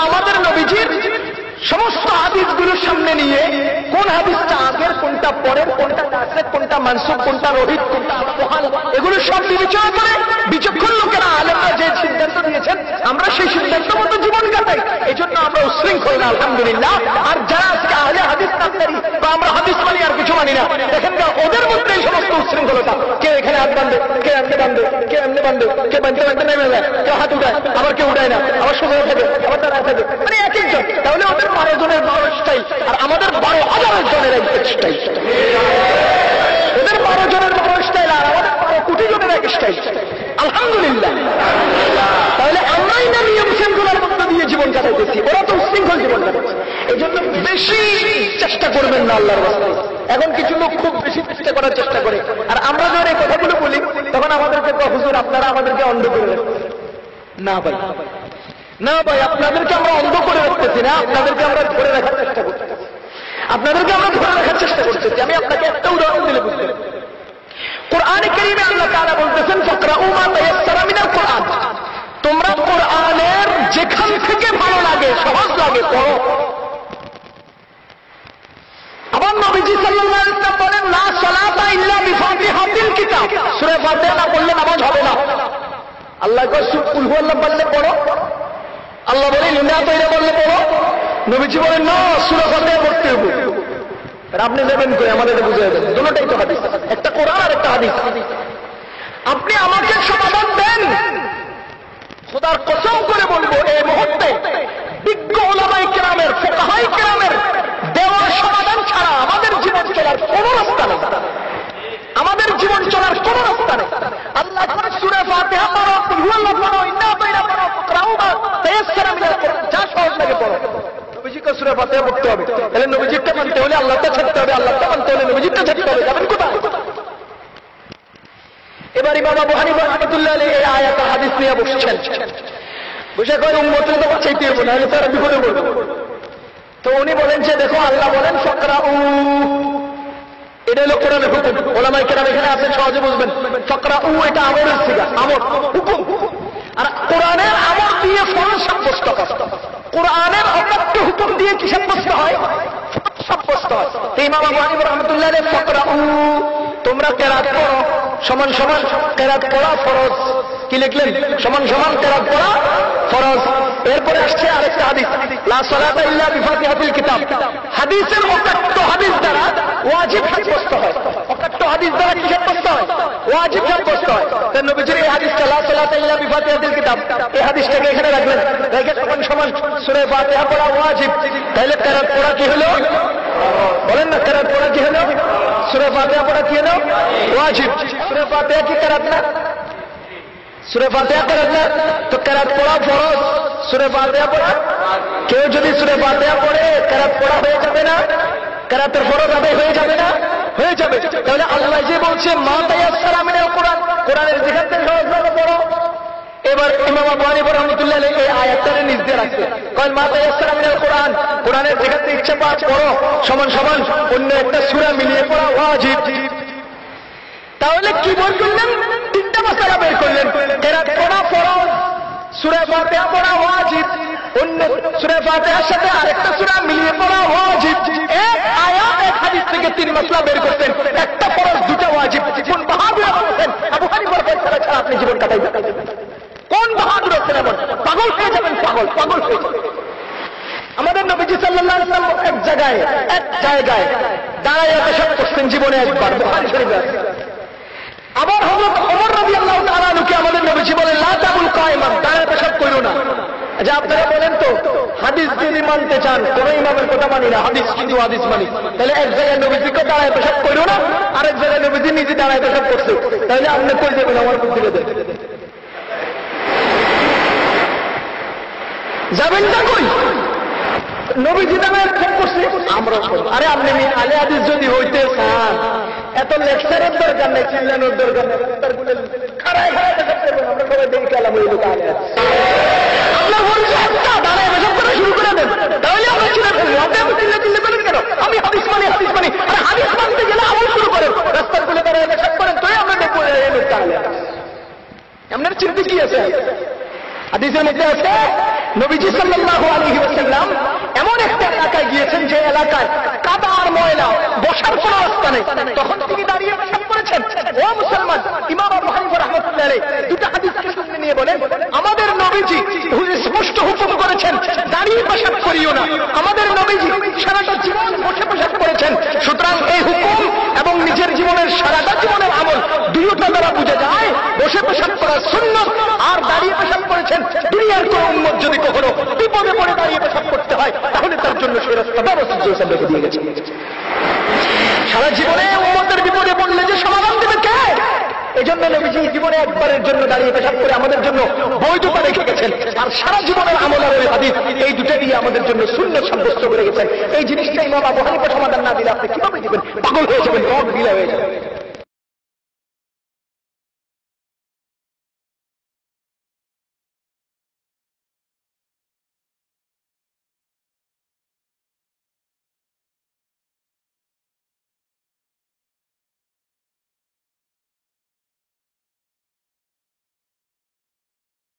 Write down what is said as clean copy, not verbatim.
আমাদের নবীজির সমস্ত হাদিসগুলোর সামনে নিয়ে কোন হাদিসটা আগের, কোনটা পরের, কোনটা নাসিখ, কোনটা মানসুখ, কোনটা রহিত, কোনটা মুহাল, এগুলো সব বিবেচনা করে বিচক্ষণ লোকেরা আলেমরা যে সিদ্ধান্ত দিয়েছেন আমরা সেই সিদ্ধান্ত মতো জীবন কাটাই। এই জন্য আমরা উশৃঙ্খল না, আলহামদুলিল্লাহ। আর যারা আজকে আহলে হাদিস নামধারী বা আমরা হাদিস মানি আর কিছু মানি না, দেখেন না ওদের মধ্যে এই সমস্ত উশৃঙ্খলতা। কেউ এখানে হাত বাঁধে, কে এমনি বাঁধে, কে এমনি বাঁধে, কে বাঁধতে বাঁধতে নেমে যায়, কেউ হাত উঠায়, আবার কেউ উঠায় না, আবার সোজা থাকে, আবার দাঁড়ায় থাকে, মানে এক একজন। তাহলে ওদের 12 জনের 12 স্টাইল আর আমাদের 12,000 জনের এক স্টাইল। ওদের 12 জনের 12 স্টাইল আর আমাদের 12 কোটি জনের এক স্টাইল। আলহামদুলিল্লাহ। তাহলে আমরাই না নিয়ম শৃঙ্খলার মধ্য দিয়ে জীবন কাটাইতেছি, ওরা তো উশৃঙ্খল জীবন কাটাচ্ছে। এই জন্য বেশি চেষ্টা করবেন না আল্লাহর রাস্তায়। এখন কিছু লোক খুব বেশি চেষ্টা করার চেষ্টা করে, আর আমরা যখন এই কথাগুলো বলি তখন আমাদেরকে হুজুর আপনারা আমাদেরকে অন্ধ করে রাখছেন। না ভাই, না ভাই, আপনাদেরকে আমরা অন্ধ করে রাখতেছি না, আপনাদেরকে আমরা ধরে রাখার চেষ্টা করতেছি, আপনাদেরকে আমরা ধরে রাখার চেষ্টা করতেছি। আমি আপনাকে একটা উদাহরণ দিলে বুঝতে পারবেন। কোরআনে কারীমে আল্লাহ তাআলা বলতেছেন ফাকরাউ মা তায়াসসারা মিনাল কোরআন, তোমরা কোরআনের যেখান থেকে ভালো লাগে, সহজ লাগে পড়ো। আবার নবীজি সাল্লাল্লাহু আলাইহি ওয়াসাল্লাম বলেন লা সালাতা ইল্লা বিফাতিহাতিল কিতাব, সূরা ফাতিহা না পড়লে নামাজ হবে না। আল্লাহ কয় কুল হুয়াল্লাহ বললে পড়ো, আল্লাহ বলেন ইন্না তাইরা বললে পড়ো, নবীজি বলেন না সূরা ফাতিহা পড়তে হবে। আর আপনি যাবেন কই, আমাদের বুঝিয়ে দেন, দুটোটাই তো হাদিস, একটা কোরআন আর একটা হাদিস। আপনি আমাকে সমাধান দেন, খোদার কসম করে বলবো এই মুহূর্তে বিজ্ঞ উলামায়ে কেরামের, ফুকাহায়ে কেরামের দেওয়া সমাধান ছাড়া আমাদের জীবন চলার কোনো রাস্তা নেই, আমাদের জীবন চলার কোনো রাস্তা নেই। আল্লাহ সূরা ফাতিহা পড়ো, কুল হুয়াল্লাহ পড়ো, ইন্না তাইরা পড়ো, ফাকরাউ মা তায়াসসারা মিনাল কোরআন, যা সহজ লাগে পড়ো। নবীজিকে সূরা ফাতিহা পড়তে হবে, তাহলে নবীজিকে মানতে হলে আল্লাহকে ছাড়তে হবে, আল্লাহকে মানতে হলে নবীজিকে ছাড়তে হবে, যাবেন কোথায়? এবার ইমাম আবু হানিফা রাহমাতুল্লাহ আলাইহি এই আয়াত আর হাদিস নিয়ে বসছেন, বসে কয় উম্মতের তো চাইতে হবে না, তারা বিপদে পড়বে। তো উনি বলেন যে দেখো আল্লাহ বলেন ফাকরাউ, এটা হলো কোরআনের হুকুম। ওলামায়ে কেরাম এখানে আছেন, সহজে বুঝবেন। ফাকরাউ এটা আমরের সিগা, আমর হুকুম। আর কোরআনের আমর দিয়ে ফরজ সাব্যস্ত হয়, কোরআনের অবাধ্য হুকুম দিয়ে কি সাব্যস্ত হয়? সাব্যস্ত হয়। ইমাম আবু হানিফা রাহমাতুল্লাহ আলাইহি ফাকরাউ, তোমরা কেরাত পড়ো, সমান সমান কেরাত পড়া ফরজ। কি লিখলেন? সমান সমান কেরাত পড়া ফরজ। এরপরে আসছে আরেকটা হাদিস, লা সালাতা ইল্লা বিফাতিহাতিল কিতাব। হাদিসের অকাট্য হাদিস দ্বারা ওয়াজিব সাব্যস্ত হয়, অকাট্য হাদিস দ্বারা কি সাব্যস্ত হয়? ওয়াজিব সাব্যস্ত হয়। তাই নবীজির এই হাদিসটা লা সালাতা ইল্লা বিফাতিহাতিল কিতাব, এই হাদিসটাকে এখানে রাখলেন, রেখে সমান সমান সূরা ফাতিহা পড়া ওয়াজিব। তাহলে কেরাত পড়া কি হলো? বলেন না, কেরাত পড়া কি হলো? সূরা ফাতিহা পড়া কি হলো? ওয়াজিব। সূরা ফাতিহা কি কেরাত না? সূরা ফাতিহা কেরাত না, তো কেরাত পড়া ফরজ, সূরা ফাতিহা পড়া। কেউ যদি সূরা ফাতিহা পড়ে কেরাত পড়া হয়ে যাবে না? কেরাতের ফরজ আদায় হয়ে যাবে না? হয়ে যাবে। তাহলে আল্লাহ যে বলছে মা তায়াসসারা মিনাল কোরআন, কোরআনের যেখান থেকে সহজ লাগে পড়ো। এবার ইমাম আবু হানিফা রাহমাতুল্লাহ আলাইহি এই আয়াতটারে নিজ দিয়ে রাখছে, কয় মা তায়াসসারা মিনাল কোরআন, কোরআনের যেখান থেকে ইচ্ছা পাক পড়ো, সমান সমান অন্য একটা সূরা মিলিয়ে পড়া ওয়াজিব। তাহলে কি বের করলেন? তিনটা মাসালা বের করলেন, কেরাত পড়া ফরজ, সূরা ফাতিহা পড়া ওয়াজিব, অন্য সূরা ফাতিহার সাথে আরেকটা সূরা মিলিয়ে পড়া ওয়াজিব। এক আয়াত এক হাদিস থেকে তিন মাসলা বের করতেন, একটা ফরজ দুটা ওয়াজিব। কোন বাহাদুর আছেন আবু হানিফার ফয়সালা ছাড়া আপনি জীবন কাটাইবেন? কোন বাহাদুর আছেন এমন? পাগল হয়ে যাবেন, পাগল পাগল হয়ে যাবেন। আমাদের নবীজি সাল্লাল্লাহু আলাইহি ওয়াসাল্লাম এক জায়গায় দাঁড়ায় পেশাব করতেন জীবনে একবার, বুখারী শরীফে আছে। আবার হযরত ওমর রাদিয়াল্লাহু তাআলা আনহুকে আমাদের নবীজি বলেন লা তাবুল কায়মান, দাঁড়ায় পেশাব কইরো না। আচ্ছা আপনারা বলেন তো, হাদিস যদি মানতে চান, কোন ইমামের কথা মানি না, হাদিস কিন্তু হাদিস মানি, তাহলে এক জায়গায় নবীজিকে দাঁড়ায় পেশাব কইরো না, আরেক জায়গায় নবীজি নিজে দাঁড়ায় পেশাব করছে, তাহলে আপনি কই যাবেন? আমার বুদ্ধি দেন, যাবেন না কই? নবীজি দাঁড়ায় পেশাব করছে, আমরা আরে আপনি আলে হাদিস যদি হইতে চান, এত লেকচারের দরকার নেই, চিল্লানোর দরকার নেই, খাড়ায় খাড়ায় পেশাব করবেন, আমরা সবাই দেখে গেলাম ওই লোক আলে হাদিস। আপনার বলছে একটা দাঁড়ায় পেশাব করা শুরু করে দেন, তাহলে আমরা চিনে ফেলবো। আপনি আমি চিল্লা চিল্লা করেন কেন? আমি হাদিস মানি, হাদিস মানি। আর হাদিস মানতে গেলে আমল শুরু করেন, রাস্তার খুলে দাঁড়ায় পেশাব করেন, তো আমরা দেখবো এই লোকটা আলে হাদিস। আপনার চিন্তা কি আছে? হাদিসের মধ্যে আছে নবীজি সাল্লাল্লাহু আলাইহি ওয়াসাল্লাম এমন একটা এলাকায় গিয়েছেন যে এলাকায় কাদা আর ময়লা, বসার কোন রাস্তা নেই। তখন তিনি দাঁড়িয়ে পেশাব করেছেন। ও মুসলমান, ইমাম আবু হানিফা রাহমাতুল্লাহ আলাইহি দুটো হাদিসকে সামনে নিয়ে বলেন, আমাদের নবীজি স্পষ্ট হুকুম করেছেন দাঁড়িয়ে পেশাব করিও না। আমাদের নবীজি সারাটা জীবন বসে পেশাব করেছেন। সুতরাং এই হুকুম এবং নিজের জীবনের সারাটা জীবনের আমল দুইটা দ্বারা বুঝে যায় বসে পেশাব করা সুন্নাত আর দাঁড়িয়ে পেশাব করেছেন। দুনিয়ার কোন উম্মত যদি কখনো বিপদে পড়ে দাঁড়িয়ে পেশাব করতে হয় তাহলে তার জন্য সেই রাস্তা ব্যবস্থা রেখে দিয়ে গেছে। সারা জীবনে উম্মতের বিপদে পড়লে যে সমাধান দেবে কে? এই জন্য নবীজি জীবনে একবারের জন্য দাঁড়িয়ে পেশাব করে আমাদের জন্য বৈধতা রেখে গেছেন। আর সারা জীবনের আমল আর হাদিস এই দুটো দিয়ে আমাদের জন্য সুন্নাত সাব্যস্ত করে গেছেন। এই জিনিসটা ইমাম আবু হানিফা সমাধান না দিলে আপনি কিভাবে দিবেন? পাগল হয়ে যাবেন, রড ঢিলা হয়ে যাবেন।